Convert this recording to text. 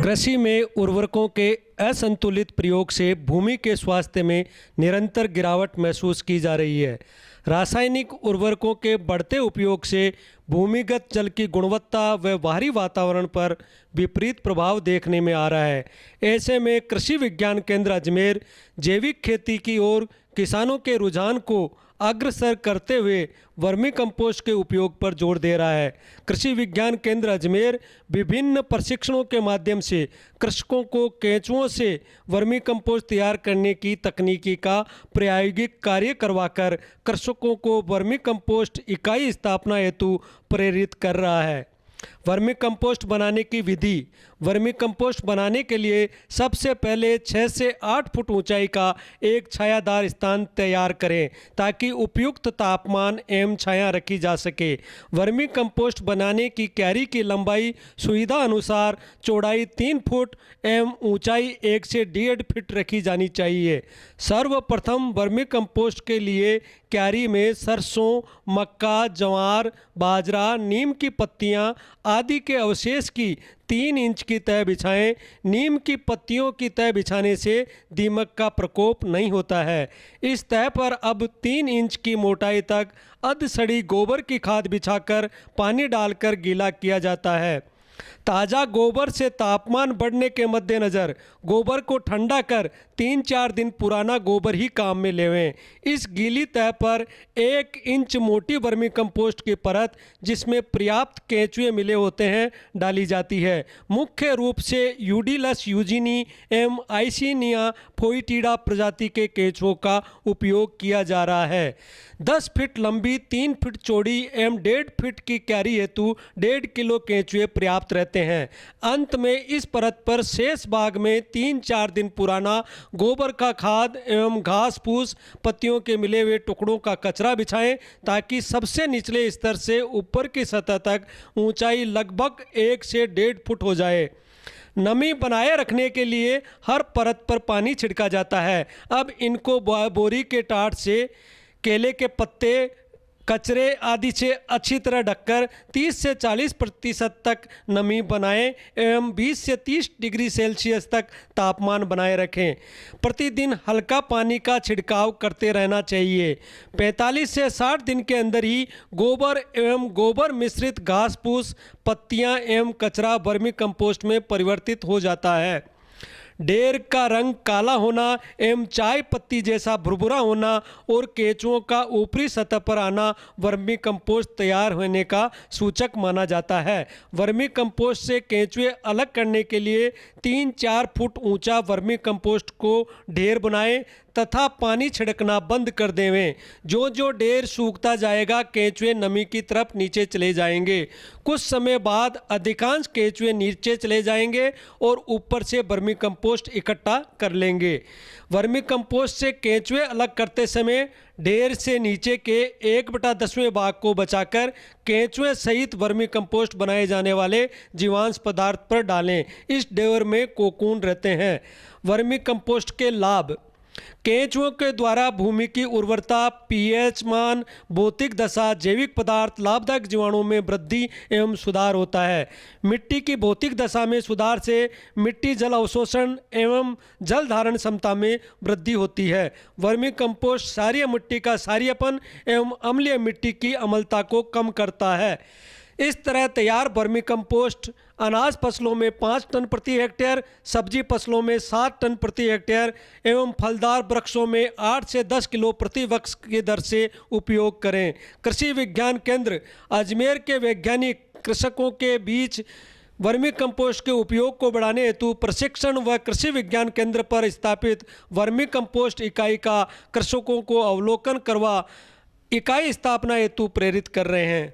कृषि में उर्वरकों के असंतुलित प्रयोग से भूमि के स्वास्थ्य में निरंतर गिरावट महसूस की जा रही है। रासायनिक उर्वरकों के बढ़ते उपयोग से भूमिगत जल की गुणवत्ता व बाहरी वातावरण पर विपरीत प्रभाव देखने में आ रहा है। ऐसे में कृषि विज्ञान केंद्र अजमेर जैविक खेती की ओर किसानों के रुझान को अग्रसर करते हुए वर्मी कंपोस्ट के उपयोग पर जोर दे रहा है। कृषि विज्ञान केंद्र अजमेर विभिन्न प्रशिक्षणों के माध्यम से कृषकों को केंचुओं से वर्मी कंपोस्ट तैयार करने की तकनीकी का प्रायोगिक कार्य करवाकर कृषकों को वर्मी कंपोस्ट इकाई स्थापना हेतु प्रेरित कर रहा है। वर्मी कंपोस्ट बनाने की विधि। वर्मी कंपोस्ट बनाने के लिए सबसे पहले 6 से 8 फुट ऊंचाई का एक छायादार स्थान तैयार करें ताकि उपयुक्त तापमान एवं छाया रखी जा सके। वर्मी कंपोस्ट बनाने की क्यारी की लंबाई सुविधा अनुसार चौड़ाई 3 फुट एवं ऊंचाई 1 से 1.5 फीट रखी जानी चाहिए। सर्वप्रथम वर्मी कंपोस्ट के लिए क्यारी में सरसों, मक्का, ज्वार, बाजरा, नीम की पत्तियां आदि के अवशेष की 3 इंच की तह बिछाएं। नीम की पत्तियों की तह बिछाने से दीमक का प्रकोप नहीं होता है। इस तह पर अब 3 इंच की मोटाई तक अधसड़ी गोबर की खाद बिछाकर पानी डालकर गीला किया जाता है। ताज़ा गोबर से तापमान बढ़ने के मद्देनज़र गोबर को ठंडा कर 3-4 दिन पुराना गोबर ही काम में लेवें। इस गीली तह पर 1 इंच मोटी वर्मी कंपोस्ट की परत जिसमें पर्याप्त केंचुए मिले होते हैं डाली जाती है। मुख्य रूप से यूडिलस यूजीनी एवं आइसिनिया फोइटिडा प्रजाति के केंचुओं का उपयोग किया जा रहा है। 10 फीट लंबी, 3 फीट चौड़ी एवं 1.5 फीट की क्यारी हेतु 1.5 किलो केंचुए पर्याप्त रहते हैं। अंत में इस परत पर शेष भाग में 3-4 दिन पुराना गोबर का खाद एवं घास फूस पत्तियों के मिले हुए टुकड़ों का कचरा बिछाएं ताकि सबसे निचले स्तर से ऊपर की सतह तक ऊंचाई लगभग 1 से 1.5 फुट हो जाए। नमी बनाए रखने के लिए हर परत पर पानी छिड़का जाता है। अब इनको बोरी के टाट से, केले के पत्ते, कचरे आदि से अच्छी तरह ढककर 30 से 40% तक नमी बनाएं एवं 20 से 30 डिग्री सेल्सियस तक तापमान बनाए रखें। प्रतिदिन हल्का पानी का छिड़काव करते रहना चाहिए। 45 से 60 दिन के अंदर ही गोबर एवं गोबर मिश्रित घास फूस, पत्तियां एवं कचरा वर्मी कंपोस्ट में परिवर्तित हो जाता है। ढेर का रंग काला होना एवं चाय पत्ती जैसा भुरभुरा होना और केंचुओं का ऊपरी सतह पर आना वर्मी कंपोस्ट तैयार होने का सूचक माना जाता है। वर्मी कंपोस्ट से केंचुए अलग करने के लिए 3-4 फुट ऊंचा वर्मी कंपोस्ट को ढेर बनाएं तथा पानी छिड़कना बंद कर देवें। जो जो ढेर सूखता जाएगा केंचुए नमी की तरफ नीचे चले जाएंगे। कुछ समय बाद अधिकांश केंचुए नीचे चले जाएंगे और ऊपर से वर्मी कंपोस्ट इकट्ठा कर लेंगे। वर्मी कंपोस्ट से केंचुए अलग करते समय ढेर से नीचे के 1/10वें भाग को बचाकर केंचुए सहित वर्मी कंपोस्ट बनाए जाने वाले जीवांश पदार्थ पर डालें। इस ढेर में कोकून रहते हैं। वर्मी कंपोस्ट के लाभ। केंचुओं के द्वारा भूमि की उर्वरता, पीएच मान, भौतिक दशा, जैविक पदार्थ, लाभदायक जीवाणुओं में वृद्धि एवं सुधार होता है। मिट्टी की भौतिक दशा में सुधार से मिट्टी जल अवशोषण एवं जल धारण क्षमता में वृद्धि होती है। वर्मी कंपोस्ट क्षारीय मिट्टी का क्षारीयपन एवं अम्लीय मिट्टी की अम्लता को कम करता है। इस तरह तैयार वर्मी कंपोस्ट अनाज फसलों में 5 टन प्रति हेक्टेयर, सब्जी फसलों में 7 टन प्रति हेक्टेयर एवं फलदार वृक्षों में 8 से 10 किलो प्रति वृक्ष की दर से उपयोग करें। कृषि विज्ञान केंद्र अजमेर के वैज्ञानिक कृषकों के बीच वर्मी कंपोस्ट के उपयोग को बढ़ाने हेतु प्रशिक्षण व कृषि विज्ञान केंद्र पर स्थापित वर्मी कंपोस्ट इकाई का कृषकों को अवलोकन करवा इकाई स्थापना हेतु प्रेरित कर रहे हैं।